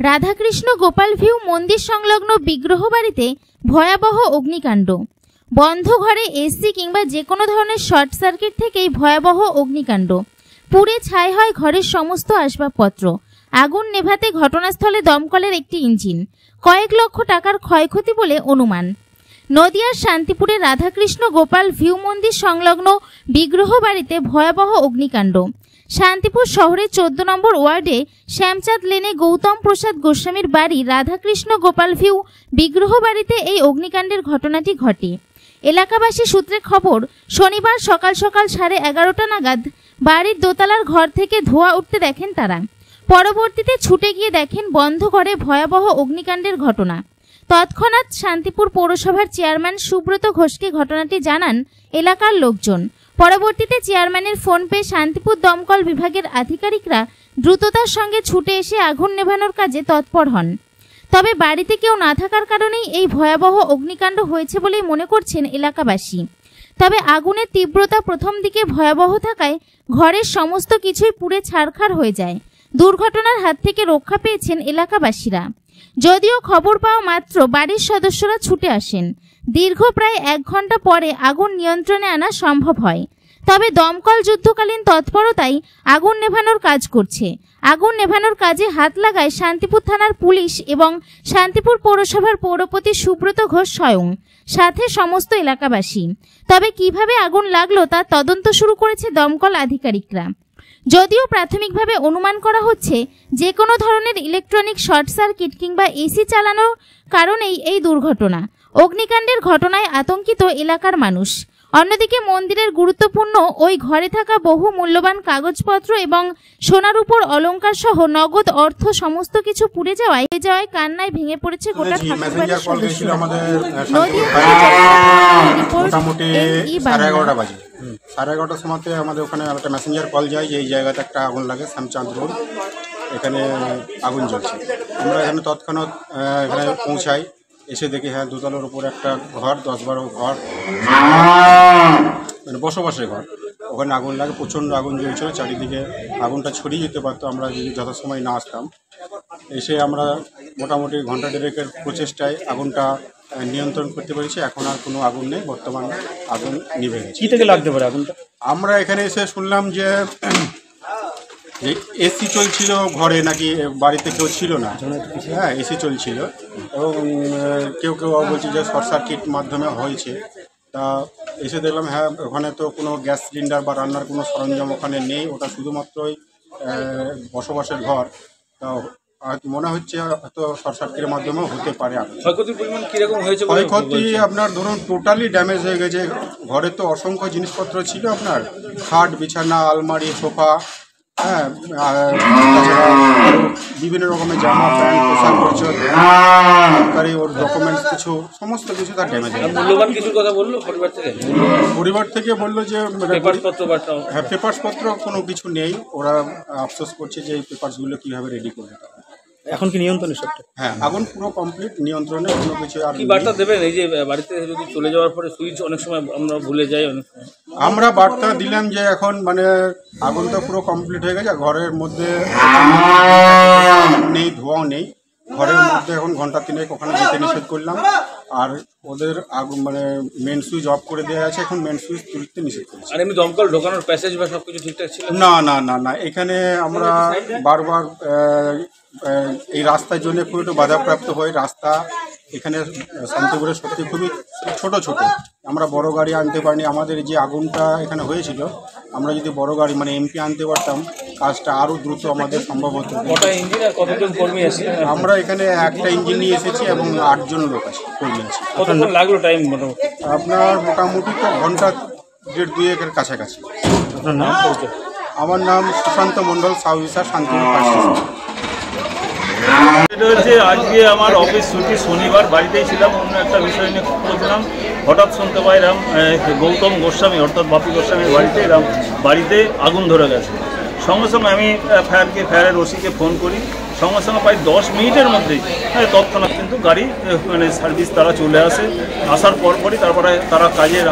Radhakrishna Gopal view মন্দির সংলগ্ন বিগ্রহ বাড়িতে ভয়াবহ অগ্নিকাণ্ড। বন্ধ ঘরে এসি কিংবা যে কোনো ধরনের শর্ট সার্কিট থেকেই ভয়াবহ অগ্নিকাণ্ড। পুড়ে ছাই হয় ঘরের সমস্ত আসবাবপত্র। আগুন নেভাতে ঘটনাস্থলে দমকলের একটি ইঞ্জিন। কয়েক লক্ষ টাকার ক্ষয়ক্ষতি বলে অনুমান। নদিয়ার শান্তিপুরে রাধাকৃষ্ণ গোপাল ভিউ মন্দির সংলগ্ন বিগ্রহ বাড়িতে ভয়াবহ অগ্নিকাণ্ড। শান্তিপুর শহরের 14 নম্বর ওয়ার্ডে শ্যামচাঁদ লেনে গৌতম প্রসাদ গোস্বামীর বাড়ি রাধাকৃষ্ণ গোপাল ভিউ বিগ্রহ বাড়িতে এই অগ্নিকাণ্ডের ঘটনাটি ঘটে। এলাকাবাসী সূত্রে খবর, শনিবার সকাল 11:30 নাগাদ বাড়ির দোতলার ঘর থেকে ধোঁয়া উঠতে দেখেন তারা। পরবর্তীতে ছুটে গিয়ে দেখেন বন্ধ ঘরে ভয়াবহ অগ্নিকাণ্ডের ঘটনা। তৎক্ষণাৎ শান্তিপুর পৌরসভার চেয়ারম্যান সুব্রত ঘোষকে ঘটনাটি জানান এলাকার লোকজন। পরবর্তীতে চেয়ারম্যানের ফোন পেয়ে শান্তিপুর দমকল বিভাগের আধিকারিকরা দ্রুততার সঙ্গে ছুটে এসে আগুন নেভানোর কাজে তৎপর হন। তবে বাড়িতে কেউ না থাকার কারণেই এই ভয়াবহ অগ্নিকাণ্ড হয়েছে বলেই মনে করছেন এলাকাবাসী। তবে আগুনের তীব্রতা প্রথম দিকে ভয়াবহ থাকায় ঘরের সমস্ত কিছুই পুড়ে ছারখার হয়ে যায়। দুর্ঘটনার হাত থেকে রক্ষা পেয়েছেন এলাকাবাসীরা। যদিও খবর পাওয়া মাত্র বাড়ির সদস্যরা ছুটে আসেন। দীর্ঘ প্রায় 1 ঘন্টা পরে আগুন নিয়ন্ত্রণে আনা সম্ভব হয়। তবে দমকল যুদ্ধকালীন তৎপরতায় আগুন নেভানোর কাজ করছে। আগুন নেভানোর কাজে হাত লাগায় শান্তিপুর থানার পুলিশ এবং শান্তিপুর পৌরসভার পৌরপতি সুব্রত ঘোষ স্বয়ং, সাথে সমস্ত এলাকাবাসী। তবে কিভাবে আগুন লাগলো তার তদন্ত শুরু করেছে দমকল আধিকারিকরা। যদিও প্রাথমিকভাবে অনুমান করা হচ্ছে যে কোনো ধরনের ইলেকট্রনিক শর্ট সার্কিট কিংবা এসি চালানোর কারণেই এই দুর্ঘটনা। অগ্নিকাণ্ডের ঘটনায় আতঙ্কিত এলাকার মানুষ। অন্যদিকে মন্দিরের গুরুত্বপূর্ণ ওই ঘরে থাকা বহু মূল্যবান কাগজপত্র এবং সোনার উপর অলংকার সহ নগদ অর্থ সমস্ত কিছু পুড়ে যাওয়ায় কান্নায় ভেঙে পড়েছে গোটা ঠাকুরবাড়ির সদস্যরা। মোটামুটি 11:30 বাজে, 11:30 সময়তে আমাদের ওখানে একটা মেসেঞ্জার কল যায় যে এই জায়গাতে একটা আগুন লাগে, শ্যামচাঁদ রোড, এখানে আগুন জ্বলছে। আমরা এখানে তৎক্ষণাৎ এখানে পৌঁছাই। এসে দেখি হ্যাঁ, দোতলার উপর একটা ঘর, 10-12 ঘর, মানে বসবাসের ঘর, ওখানে আগুন লাগে। প্রচণ্ড আগুন জ্বলছিল, চারিদিকে আগুনটা ছড়িয়ে যেতে পারতো আমরা যদি যথাসময় না আসতাম। এসে আমরা মোটামুটি ঘন্টা দেড়েকের প্রচেষ্টায় আগুনটা নিয়ন্ত্রণ করতে পেরেছি। এখন আর কোনো আগুন নেই, বর্তমানে আগুন নিভে গেছে। কী থেকে লাগতে পারে আগুনটা? আমরা এখানে এসে শুনলাম যে এসি চলছিল ঘরে, নাকি বাড়িতে কেউ ছিল না। হ্যাঁ, এসি চলছিল এবং কেউ বলছে যে শর্ট সার্কিট মাধ্যমে হয়েছে। তা এসে দেখলাম হ্যাঁ, ওখানে তো কোনো গ্যাস সিলিন্ডার বা রান্নার কোনো সরঞ্জাম ওখানে নেই, ওটা শুধুমাত্রই বসবাসের ঘর। তা মনে হচ্ছে হয়তো শর্ট সার্কিটের মাধ্যমেও হতে পারে। ক্ষয়ক্ষতির পরিমাণ কীরকম হয়েছে? ক্ষয়ক্ষতি আপনার ধরুন টোটালি ড্যামেজ হয়ে গেছে। ঘরে তো অসংখ্য জিনিসপত্র ছিল, আপনার খাট, বিছানা, আলমারি, সোফা, হ্যাঁ, বিভিন্ন রকমের জামা প্যান্ট, পোশাক পরিচ্ছদ, সরকারি ওর ডকুমেন্টস কিছু, সমস্ত কিছু তার ড্যামেজ হয়েছে। মূল্যবান কিছুর কথা বললো পরিবার থেকে বললো যে হ্যাঁ, পেপারসপত্র কোনো কিছু নেই। ওরা আফসোস করছে যে এই পেপারসগুলো কীভাবে রেডি করবে। এখন কি নিয়ন্ত্রণে সবটা? হ্যাঁ, আগুন পুরো কমপ্লিট নিয়ন্ত্রণে, কোনো কিছু। আর কি বার্তা দেবেন এই যে বাড়িতে যদি চলে যাওয়ার পরে সুইচ অনেক সময় আমরা ভুলে যাই? আমরা বার্তা দিলাম যে এখন মানে আগুনটা পুরো কমপ্লিট হয়ে গেছে, ঘরের মধ্যে নেই, ধোঁয়াও নেই। ঘরের মধ্যে এখন ঘন্টা 3 ওখানে যেতে নিষেধ করলাম। আর ওদের আগুন মানে মেন সুইচ অফ করে দেওয়া আছে, এখন মেন সুইচ তুলতে নিষেধ করেছে। আর এমনি দমকল ঢোকানোর প্যাসেজ বা সব কিছু ঠিকঠাক ছিল? না না না না, এখানে আমরা বারবার এই রাস্তার জন্য খুব একটু বাধাপ্রাপ্ত হই। রাস্তা এখানে শান্তিপুরে সত্যি খুবই ছোট ছোট, আমরা বড় গাড়ি আনতে পারিনি। আমাদের যে আগুনটা এখানে হয়েছিল, আমরা যদি বড় গাড়ি মানে এমপি আনতে পারতাম, কাজটা আরও দ্রুত আমাদের সম্ভব হতো। কতজন কর্মী আছে? আমরা এখানে একটা ইঞ্জিন নিয়ে এসেছি এবং 8 জন লোক আছে, কর্মী আছে। কতক্ষণ লাগলো টাইম? আপনার মোটামুটি তো ঘন্টা 1.5-2 কাছাকাছি। আপনার নাম? আমার নাম Sushanta Mondal, sub officer, Shantipur fire station. এটা হচ্ছে আজকে আমার অফিস ছুটি, শনিবার, বাড়িতেই ছিলাম, অন্য একটা বিষয় নিয়ে করেছিলাম। হঠাৎ শুনতে পাইলাম গৌতম গোস্বামী অর্থাৎ বাপি গোস্বামীর বাড়িতে বাড়িতে আগুন ধরে গেছে। সঙ্গে সঙ্গে আমি ফায়ারের ওসিকে ফোন করি। সঙ্গে সঙ্গে প্রায় 10 মিনিটের মধ্যেই তৎক্ষণাৎ কিন্তু গাড়ি মানে সার্ভিস তারা চলে আসে। আসার পরপরই তারপরে তারা কাজের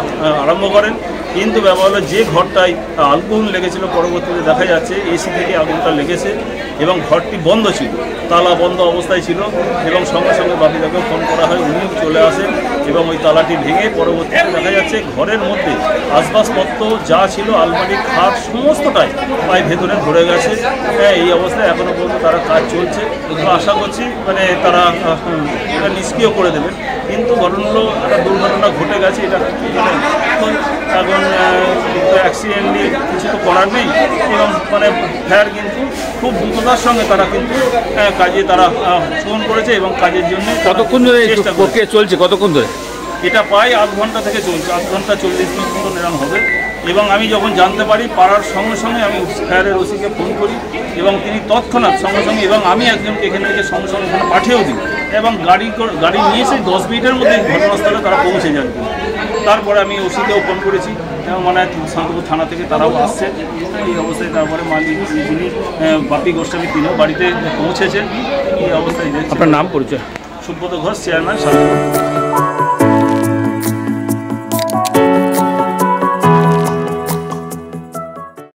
আরম্ভ করেন। কিন্তু ব্যাপার হলো যে ঘরটায় আগুন লেগেছিল পরবর্তীতে দেখা যাচ্ছে এসি থেকে আগুনটা লেগেছে এবং ঘরটি বন্ধ ছিল, তালা বন্ধ অবস্থায় ছিল এবং সঙ্গে সঙ্গে বাপিদাকে ফোন করা হয়, উনিও চলে আসেন এবং ওই তালাটি ভেঙে পরবর্তীতে দেখা যাচ্ছে ঘরের মধ্যে আসবাবপত্র যা ছিল আলমারি খাট সমস্তটাই প্রায় ভেতরে ধরে গেছে। এই অবস্থায় এখনও পর্যন্ত তারা কাজ চলছে। আশা করছি মানে তারা এটা নিষ্ক্রিয় করে দেবেন। কিন্তু ঘটনা হলো একটা দুর্ঘটনা ঘটে গেছে, এটা এখন অ্যাক্সিডেন্টলি কিছু তো করার নেই এবং মানে ফায়ার কিন্তু খুব দ্রুততার সঙ্গে তারা কিন্তু কাজে তারা ফোন করেছে এবং কাজের জন্য কতক্ষণ ধরে প্রক্রিয়া চলছে? কতক্ষণ ধরে? এটা প্রায় 8 ঘন্টা থেকে চলছে, 8 ঘন্টা 40 মিনিট মতো এরকম হবে। এবং আমি যখন জানতে পারি পাড়ার সঙ্গে সঙ্গে আমি ফায়ারের ওসিকে ফোন করি এবং তিনি তৎক্ষণাৎ সঙ্গে সঙ্গে এবং আমি একজনকে এখানে থেকে সঙ্গে সঙ্গে এখানে পাঠিয়েও দিই এবং গাড়ি নিয়ে সেই 10 মিনিটের মধ্যে ঘটনাস্থলে তারা পৌঁছে যান। তারপরে আমি ওসিকেও ফোন করেছি এবং মানে শান্তপুর থানা থেকে তারাও আসছে। এই অবস্থায় তারপরে মালিক যিনি বাপি গোস্বামী তিনিও বাড়িতে পৌঁছেছেন। এই অবস্থায় আপনার নাম পরিচয়? সুব্রত ঘোষ, চেয়ারম্যান শান্তপুর।